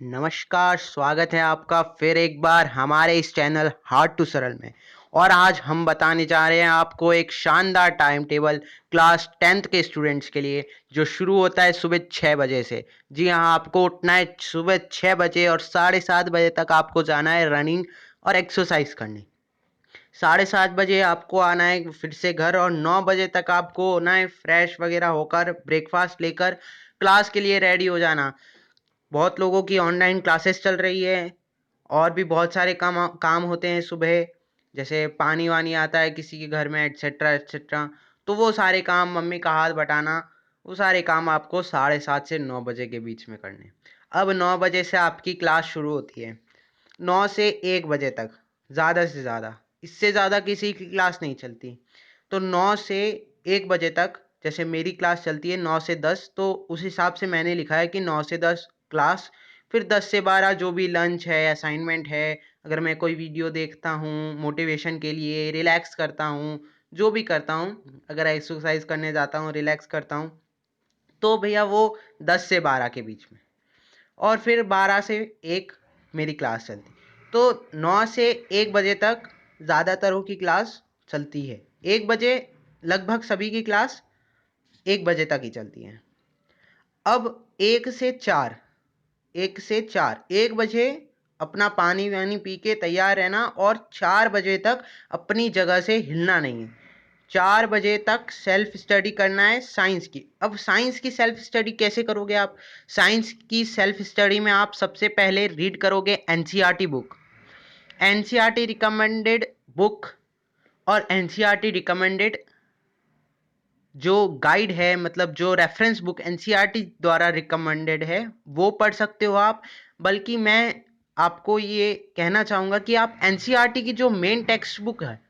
नमस्कार, स्वागत है आपका फिर एक बार हमारे इस चैनल हार्ड टू सरल में। और आज हम बताने जा रहे हैं आपको एक शानदार टाइम टेबल क्लास 10th के स्टूडेंट्स के लिए, जो शुरू होता है सुबह 6 बजे से। जी हाँ, आपको उठना है सुबह 6 बजे और 7:30 बजे तक आपको जाना है रनिंग और एक्सरसाइज करने। 7:30 बजे आपको आना है फिर से घर, और 9 बजे तक आपको होना है फ्रेश वगैरह होकर, ब्रेकफास्ट लेकर क्लास के लिए रेडी हो जाना। बहुत लोगों की ऑनलाइन क्लासेस चल रही है और भी बहुत सारे काम काम होते हैं सुबह, जैसे पानी वानी आता है किसी के घर में, एटसेट्रा एटसेट्रा। तो वो सारे काम, मम्मी का हाथ बटाना, वो सारे काम आपको 7:30 से 9 बजे के बीच में करने। अब 9 बजे से आपकी क्लास शुरू होती है, 9 से 1 बजे तक, ज़्यादा से ज़्यादा, इससे ज़्यादा किसी की क्लास नहीं चलती। तो 9 से 1 बजे तक, जैसे मेरी क्लास चलती है 9 से 10, तो उस हिसाब से मैंने लिखा है कि 9 से 10 क्लास, फिर 10 से 12 जो भी लंच है, असाइनमेंट है, अगर मैं कोई वीडियो देखता हूँ मोटिवेशन के लिए, रिलैक्स करता हूँ, जो भी करता हूँ, अगर एक्सरसाइज करने जाता हूँ, रिलैक्स करता हूँ, तो भैया वो 10 से 12 के बीच में। और फिर 12 से 1 मेरी क्लास चलती। तो 9 से 1 बजे तक ज़्यादातरों की क्लास चलती है। 1 बजे लगभग सभी की क्लास 1 बजे तक ही चलती है। अब 1 बजे अपना पानी वानी पी के तैयार रहना, और 4 बजे तक अपनी जगह से हिलना नहीं है। 4 बजे तक सेल्फ स्टडी करना है साइंस की। अब साइंस की सेल्फ स्टडी कैसे करोगे आप? साइंस की सेल्फ स्टडी में आप सबसे पहले रीड करोगे NCERT book, NCERT recommended book, और एनसीईआरटी रिकमेंडेड जो गाइड है, मतलब जो रेफरेंस बुक एनसीईआरटी द्वारा रिकमेंडेड है, वो पढ़ सकते हो आप। बल्कि मैं आपको ये कहना चाहूँगा कि आप एनसीईआरटी की जो मेन टेक्स्ट बुक है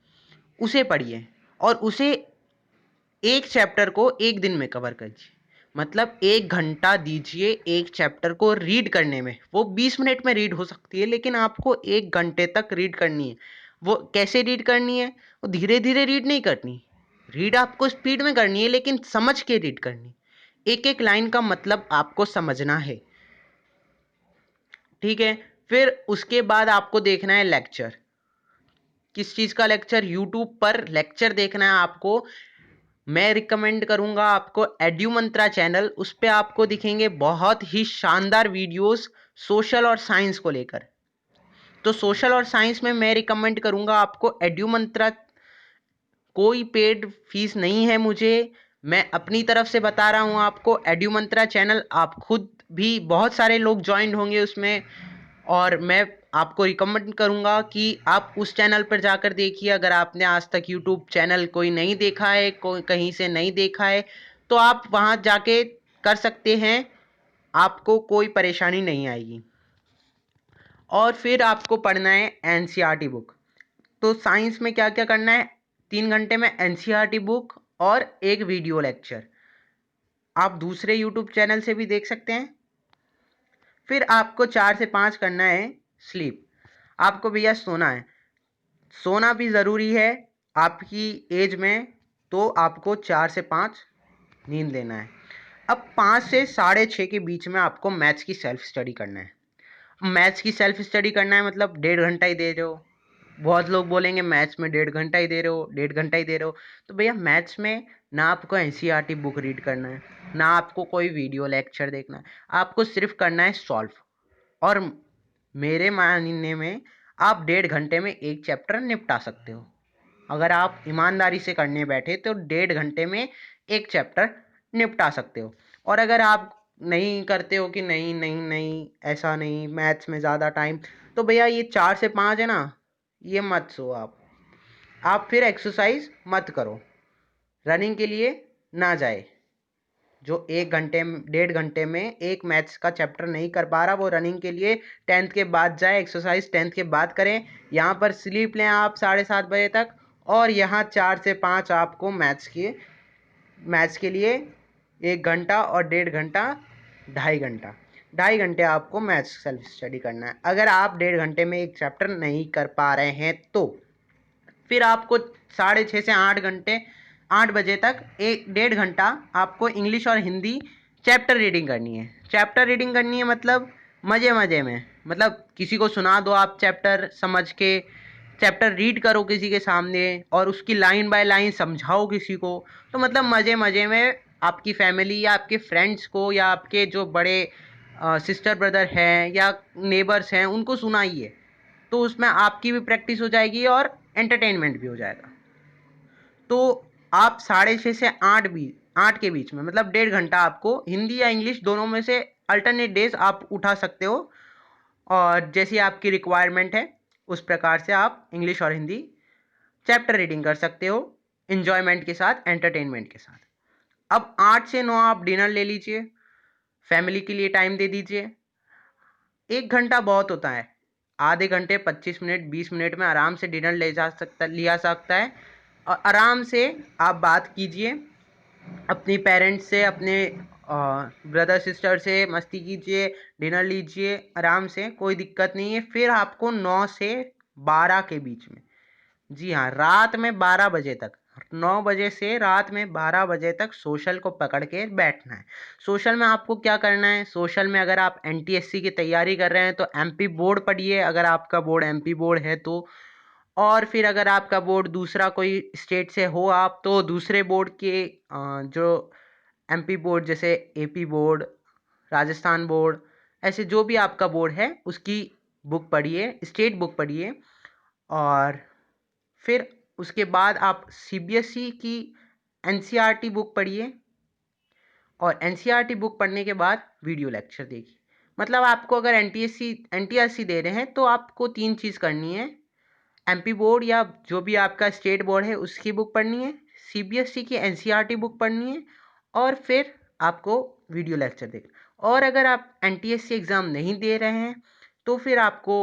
उसे पढ़िए, और उसे एक चैप्टर को एक दिन में कवर कीजिए। मतलब 1 घंटा दीजिए एक चैप्टर को रीड करने में। वो 20 मिनट में रीड हो सकती है, लेकिन आपको 1 घंटे तक रीड करनी है। वो कैसे रीड करनी है? वो धीरे धीरे रीड नहीं करनी, रीड आपको स्पीड में करनी है, लेकिन समझ के रीड करनी। एक एक लाइन का मतलब आपको समझना है, ठीक है? फिर उसके बाद आपको देखना है लेक्चर। किस चीज़ का लेक्चर? यूट्यूब पर लेक्चर देखना है आपको। मैं रिकमेंड करूंगा आपको एड्यू मंत्रा चैनल। उस पे आपको दिखेंगे बहुत ही शानदार वीडियोस सोशल और साइंस को लेकर। तो सोशल और साइंस में मैं रिकमेंड करूंगा आपको एड्यू मंत्रा। कोई पेड फीस नहीं है मुझे, मैं अपनी तरफ से बता रहा हूँ आपको। एड्यू मंत्रा चैनल, आप खुद भी, बहुत सारे लोग ज्वाइन होंगे उसमें, और मैं आपको रिकमेंड करूंगा कि आप उस चैनल पर जाकर देखिए। अगर आपने आज तक यूट्यूब चैनल कोई नहीं देखा है, कोई कहीं से नहीं देखा है, तो आप वहां जाके कर सकते हैं, आपको कोई परेशानी नहीं आएगी। और फिर आपको पढ़ना है एनसीईआरटी बुक। तो साइंस में क्या क्या करना है? 3 घंटे में एनसीईआरटी बुक और एक वीडियो लेक्चर, आप दूसरे यूट्यूब चैनल से भी देख सकते हैं। फिर आपको 4 से 5 करना है स्लीप। आपको भैया सोना है, सोना भी ज़रूरी है आपकी एज में। तो आपको 4 से 5 नींद लेना है। अब 5 से 6:30 के बीच में आपको मैथ्स की सेल्फ स्टडी करना है। मैथ्स की सेल्फ स्टडी करना है मतलब 1.5 घंटा ही दे रहे हो। बहुत लोग बोलेंगे मैथ्स में 1.5 घंटा ही दे रहे हो, 1.5 घंटा ही दे रहे हो। तो भैया मैथ्स में ना आपको एनसीईआरटी बुक रीड करना है, ना आपको कोई वीडियो लेक्चर देखना है, आपको सिर्फ करना है सॉल्व। और मेरे मानने में आप 1.5 घंटे में एक चैप्टर निपटा सकते हो। अगर आप ईमानदारी से करने बैठे तो 1.5 घंटे में एक चैप्टर निपटा सकते हो। और अगर आप नहीं करते हो कि नहीं नहीं नहीं, ऐसा नहीं, मैथ्स में ज़्यादा टाइम, तो भैया ये 4 से 5 है ना, ये मत सो आप फिर एक्सरसाइज मत करो, रनिंग के लिए ना जाए। जो 1 घंटे 1.5 घंटे में एक मैथ्स का चैप्टर नहीं कर पा रहा, वो रनिंग के लिए 10th के बाद जाए, एक्सरसाइज 10th के बाद करें। यहाँ पर स्लीप लें आप 7:30 बजे तक, और यहाँ 4 से 5 आपको मैथ्स के लिए 1 घंटा, और 1.5 घंटा, 2.5 घंटा, 2.5 घंटे आपको मैथ्स सेल्फ स्टडी करना है। अगर आप 1.5 घंटे में एक चैप्टर नहीं कर पा रहे हैं तो फिर आपको 6:30 से 8 घंटे, 8 बजे तक 1.5 घंटा आपको इंग्लिश और हिंदी चैप्टर रीडिंग करनी है। चैप्टर रीडिंग करनी है मतलब मज़े मज़े में, मतलब किसी को सुना दो आप चैप्टर समझ के, चैप्टर रीड करो किसी के सामने और उसकी लाइन बाय लाइन समझाओ किसी को, तो मतलब मज़े मज़े में आपकी फैमिली या आपके फ्रेंड्स को या आपके जो बड़े सिस्टर ब्रदर हैं या नेबर्स हैं उनको सुनाइए, तो उसमें आपकी भी प्रैक्टिस हो जाएगी और एंटरटेनमेंट भी हो जाएगा। तो आप 6:30 से 8 के बीच में, मतलब 1.5 घंटा आपको हिंदी या इंग्लिश दोनों में से अल्टरनेट डेज आप उठा सकते हो, और जैसी आपकी रिक्वायरमेंट है उस प्रकार से आप इंग्लिश और हिंदी चैप्टर रीडिंग कर सकते हो, इन्जॉयमेंट के साथ, एंटरटेनमेंट के साथ। अब 8 से 9 आप डिनर ले लीजिए, फैमिली के लिए टाइम दे दीजिए। 1 घंटा बहुत होता है, आधे घंटे 25 मिनट 20 मिनट में आराम से डिनर लिया सकता है, और आराम से आप बात कीजिए अपनी पेरेंट्स से, अपने ब्रदर सिस्टर से मस्ती कीजिए, डिनर लीजिए आराम से, कोई दिक्कत नहीं है। फिर आपको 9 से 12 के बीच में, जी हाँ, रात में 12 बजे तक, 9 बजे से रात में 12 बजे तक सोशल को पकड़ के बैठना है। सोशल में आपको क्या करना है, सोशल में अगर आप एनटीएससी की तैयारी कर रहे हैं तो एमपी बोर्ड पढ़िए, अगर आपका बोर्ड एमपी बोर्ड है तो। और फिर अगर आपका बोर्ड दूसरा कोई स्टेट से हो आप, तो दूसरे बोर्ड के जो एमपी बोर्ड जैसे एपी बोर्ड, राजस्थान बोर्ड, ऐसे जो भी आपका बोर्ड है उसकी बुक पढ़िए, स्टेट बुक पढ़िए। और फिर उसके बाद आप सीबीएसई की एनसीईआरटी बुक पढ़िए, और एनसीईआरटी बुक पढ़ने के बाद वीडियो लेक्चर देखिए। मतलब आपको अगर एनटीएससी दे रहे हैं तो आपको 3 चीज़ करनी है, एमपी बोर्ड या जो भी आपका स्टेट बोर्ड है उसकी बुक पढ़नी है, सीबीएसई की एनसीईआरटी बुक पढ़नी है, और फिर आपको वीडियो लेक्चर देखना। और अगर आप एनटीएससी एग्ज़ाम नहीं दे रहे हैं तो फिर आपको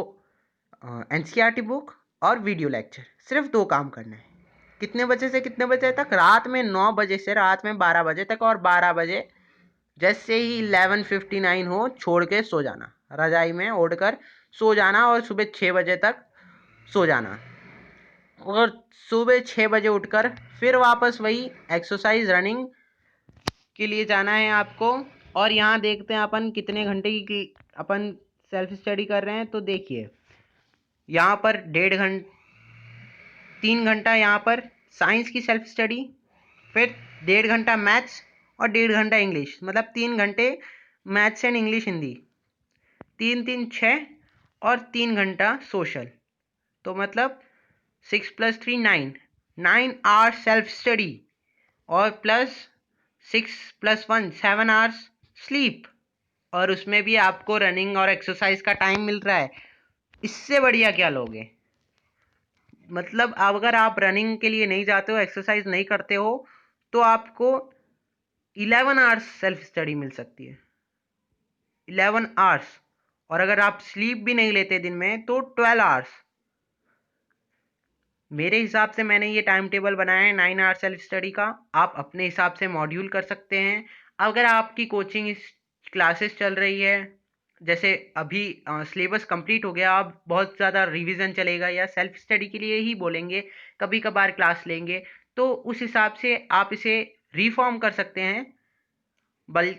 एनसीईआरटी बुक और वीडियो लेक्चर, सिर्फ 2 काम करना है। कितने बजे से कितने बजे तक? रात में 9 बजे से रात में 12 बजे तक, और 12 बजे जैसे ही 11:59 हो छोड़ के सो जाना, रजाई में ओढ़ कर सो जाना, और सुबह 6 बजे तक सो जाना। और सुबह 6 बजे उठकर फिर वापस वही एक्सरसाइज रनिंग के लिए जाना है आपको। और यहाँ देखते हैं अपन कितने घंटे की अपन सेल्फ स्टडी कर रहे हैं, तो देखिए यहाँ पर 3 घंटा यहाँ पर साइंस की सेल्फ स्टडी, फिर 1.5 घंटा मैथ्स और 1.5 घंटा इंग्लिश, मतलब 3 घंटे मैथ्स एंड इंग्लिश हिंदी, 3 3 6, और 3 घंटा सोशल, तो मतलब 6 + 3 9, 9 आवर्स सेल्फ स्टडी, और +6 + 1 7 आवर्स स्लीप, और उसमें भी आपको रनिंग और एक्सरसाइज का टाइम मिल रहा है। इससे बढ़िया क्या लोगे? मतलब अगर आप रनिंग के लिए नहीं जाते हो, एक्सरसाइज नहीं करते हो, तो आपको 11 आवर्स सेल्फ स्टडी मिल सकती है, 11 आवर्स। और अगर आप स्लीप भी नहीं लेते दिन में तो 12 आवर्स। मेरे हिसाब से मैंने ये टाइम टेबल बनाया है 9 आवर्स सेल्फ स्टडी का, आप अपने हिसाब से मॉड्यूल कर सकते हैं। अगर आपकी कोचिंग क्लासेस चल रही है, जैसे अभी सिलेबस कंप्लीट हो गया, अब बहुत ज़्यादा रिवीजन चलेगा या सेल्फ स्टडी के लिए ही बोलेंगे, कभी कभार क्लास लेंगे, तो उस हिसाब से आप इसे रिफॉर्म कर सकते हैं। बल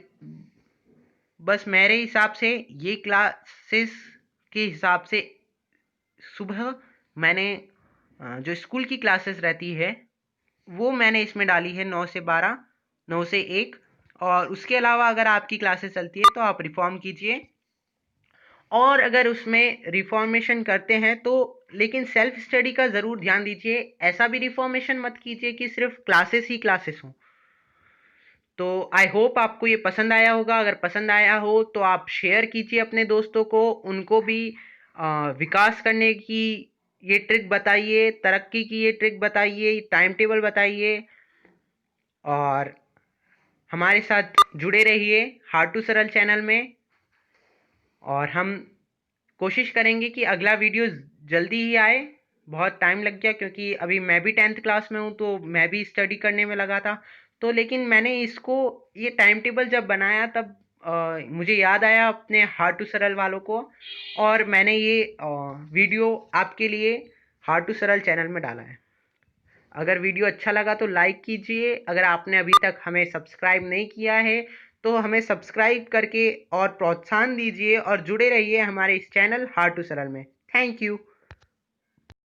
बस मेरे हिसाब से ये क्लासेस के हिसाब से सुबह मैंने जो स्कूल की क्लासेस रहती है वो मैंने इसमें डाली है 9 से 12, 9 से 1। और उसके अलावा अगर आपकी क्लासेस चलती है तो आप रिफॉर्म कीजिए, और अगर उसमें रिफॉर्मेशन करते हैं तो लेकिन सेल्फ स्टडी का ज़रूर ध्यान दीजिए, ऐसा भी रिफॉर्मेशन मत कीजिए कि सिर्फ क्लासेस ही क्लासेस हों। तो आई होप आपको ये पसंद आया होगा, अगर पसंद आया हो तो आप शेयर कीजिए अपने दोस्तों को, उनको भी विकास करने की ये ट्रिक बताइए, तरक्की की ये ट्रिक बताइए, टाइम टेबल बताइए, और हमारे साथ जुड़े रहिए हार्ड टू सरल चैनल में। और हम कोशिश करेंगे कि अगला वीडियो जल्दी ही आए। बहुत टाइम लग गया क्योंकि अभी मैं भी 10th क्लास में हूँ, तो मैं भी स्टडी करने में लगा था, तो लेकिन मैंने इसको ये टाइम टेबल जब बनाया तब मुझे याद आया अपने हार्ड टू सरल वालों को, और मैंने ये वीडियो आपके लिए हार्ड टू सरल चैनल में डाला है। अगर वीडियो अच्छा लगा तो लाइक कीजिए, अगर आपने अभी तक हमें सब्सक्राइब नहीं किया है तो हमें सब्सक्राइब करके और प्रोत्साहन दीजिए और जुड़े रहिए हमारे इस चैनल हार्ड टू सरल में। Thank you.